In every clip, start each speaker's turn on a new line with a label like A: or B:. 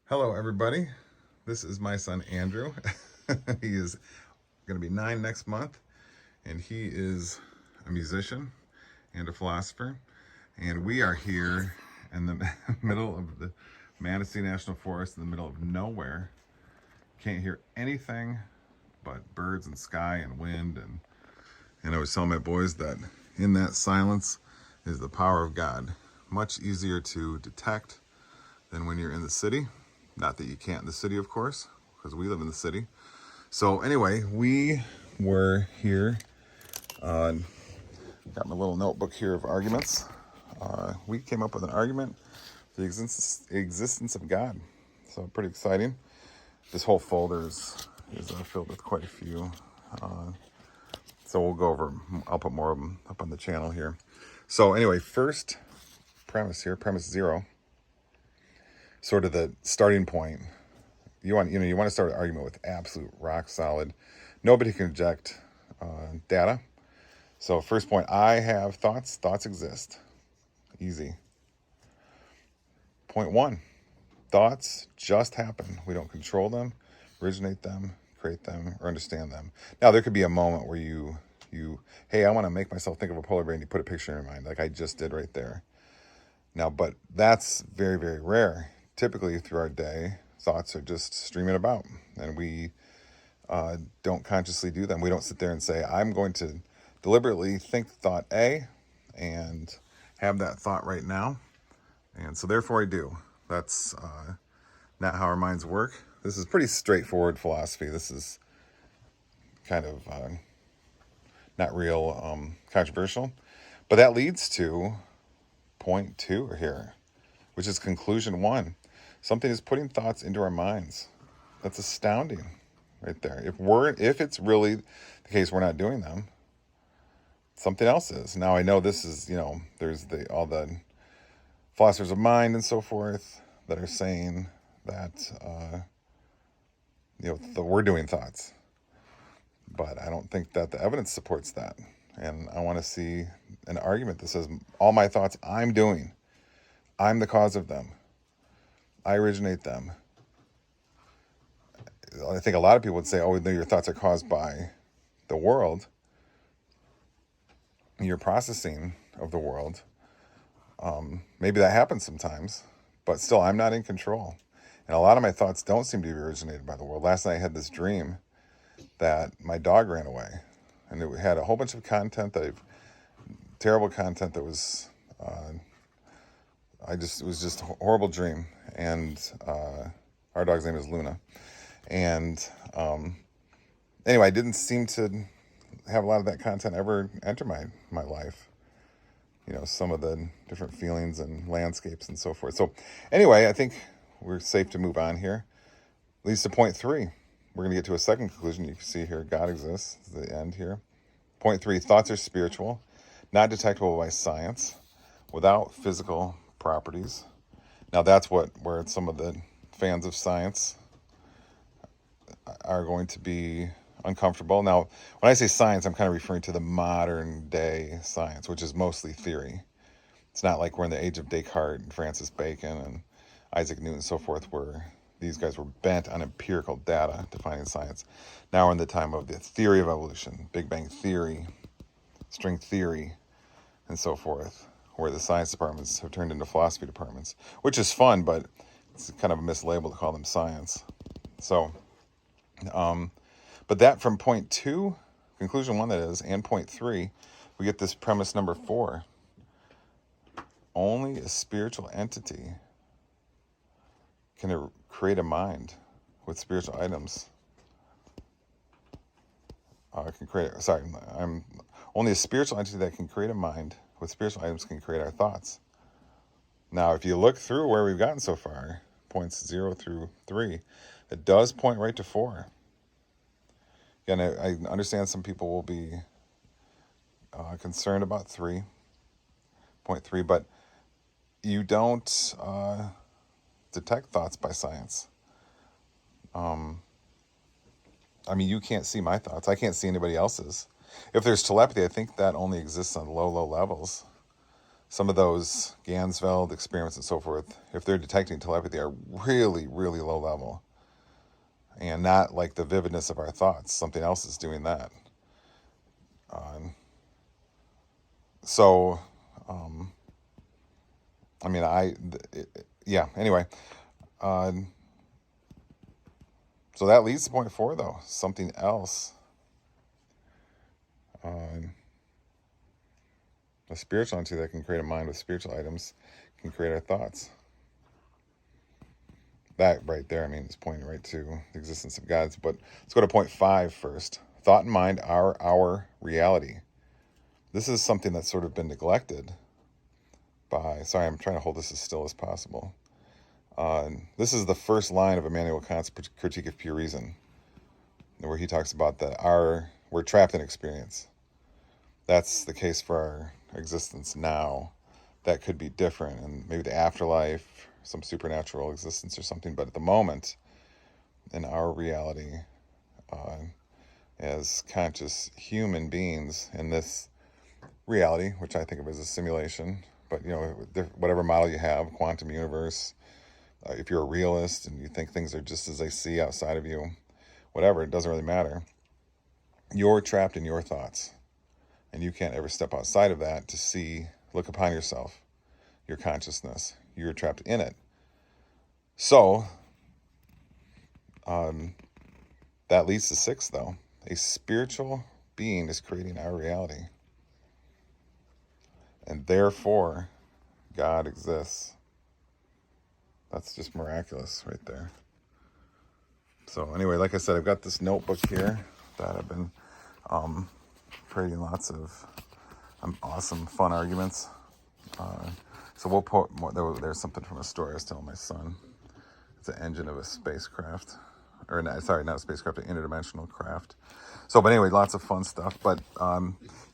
A: Hello, everybody. This is my son, Andrew. He is going to be 9 next month, and he is a musician and a philosopher. And we are here in the middle of the Manistee National Forest, in the middle of nowhere. Can't hear anything but birds and sky and wind. And I was telling my boys that in that silence is the power of God. Much easier to detect than when you're in the city. Not that you can't in the city, of course, because we live in the city. So anyway, we were here. Got my little notebook here of arguments. We came up with an argument for the existence of God. So pretty exciting. This whole folder is filled with quite a few. So we'll go over. I'll put more of them up on the channel here. So anyway, first premise here, premise 0. Sort of the starting point. You want to start an argument with absolute rock solid. Nobody can reject data. So first point, I have thoughts. Thoughts exist. Easy. Point 1, thoughts just happen. We don't control them, originate them, create them, or understand them. Now there could be a moment where you hey, I want to make myself think of a polar bear, and you put a picture in your mind, like I just did right there. Now, but that's very, very rare. Typically through our day, thoughts are just streaming about, and we don't consciously do them. We don't sit there and say, I'm going to deliberately think thought A and have that thought right now. And so therefore I do. That's not how our minds work. This is pretty straightforward philosophy. This is kind of not real controversial. But that leads to point 2 here, which is conclusion 1. Something is putting thoughts into our minds. That's astounding right there. If it's really the case we're not doing them, something else is. Now I know this is, there's all the philosophers of mind and so forth that are saying that we're doing thoughts. But I don't think that the evidence supports that. And I want to see an argument that says all my thoughts I'm doing. I'm the cause of them. I originate them. I think a lot of people would say, oh, no, your thoughts are caused by the world, your processing of the world. Maybe that happens sometimes, but still, I'm not in control. And a lot of my thoughts don't seem to be originated by the world. Last night I had this dream that my dog ran away, and it had a whole bunch of terrible content that was, it was just a horrible dream. And our dog's name is Luna. And anyway, I didn't seem to have a lot of that content ever enter my life. Some of the different feelings and landscapes and so forth. So anyway, I think we're safe to move on here. Leads to point 3. We're going to get to a second conclusion. You can see here, God exists, the end here. Point 3, thoughts are spiritual, not detectable by science, without physical properties. Now that's where some of the fans of science are going to be uncomfortable. Now, when I say science, I'm kind of referring to the modern day science, which is mostly theory. It's not like we're in the age of Descartes and Francis Bacon and Isaac Newton and so forth, where these guys were bent on empirical data defining science. Now we're in the time of the theory of evolution, Big Bang theory, string theory, and so forth, where the science departments have turned into philosophy departments, which is fun, but it's kind of a mislabel to call them science. So, but that from point 2, conclusion 1 that is, and point 3, we get this premise number 4. Only a spiritual entity can create a mind with spiritual items. Only a spiritual entity that can create a mind with spiritual items can create our thoughts. Now, if you look through where we've gotten so far, points 0 through 3, it does point right to 4. Again, I understand some people will be concerned about point 3, but you don't detect thoughts by science. You can't see my thoughts. I can't see anybody else's. If there's telepathy, I think that only exists on low levels. some of those Ganzfeld experiments and so forth, if they're detecting telepathy, are really, really low level and not like the vividness of our thoughts. Something else is doing that. So, I mean, yeah, anyway. So that leads to point 4, though. Something else. A spiritual entity that can create a mind with spiritual items can create our thoughts. That right there, I mean, is pointing right to the existence of gods. But let's go to point 5 first. Thought and mind are our reality. This is something that's sort of been neglected by, sorry, I'm trying to hold this as still as possible. This is the first line of Immanuel Kant's Critique of Pure Reason, where he talks about that we're trapped in experience. That's the case for our existence now. That could be different, and maybe the afterlife, some supernatural existence or something. But at the moment, in our reality, as conscious human beings in this reality, which I think of as a simulation, but whatever model you have, quantum universe, if you're a realist and you think things are just as they see outside of you, whatever, it doesn't really matter. You're trapped in your thoughts, and you can't ever step outside of that to look upon yourself, your consciousness. You're trapped in it. So, that leads to 6, though. A spiritual being is creating our reality. And therefore, God exists. That's just miraculous right there. So anyway, like I said, I've got this notebook here that I've been creating lots of awesome, fun arguments. So we'll put more. There's something from a story I was telling my son. It's an engine of a spacecraft. Or sorry, not a spacecraft, an interdimensional craft. So, but anyway, lots of fun stuff. But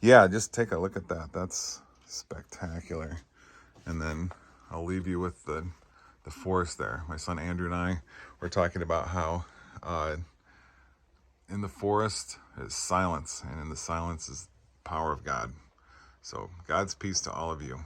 A: yeah, just take a look at that. That's spectacular. And then I'll leave you with the forest there. My son Andrew and I were talking about how in the forest is silence, and in the silence is the power of God. So God's peace to all of you.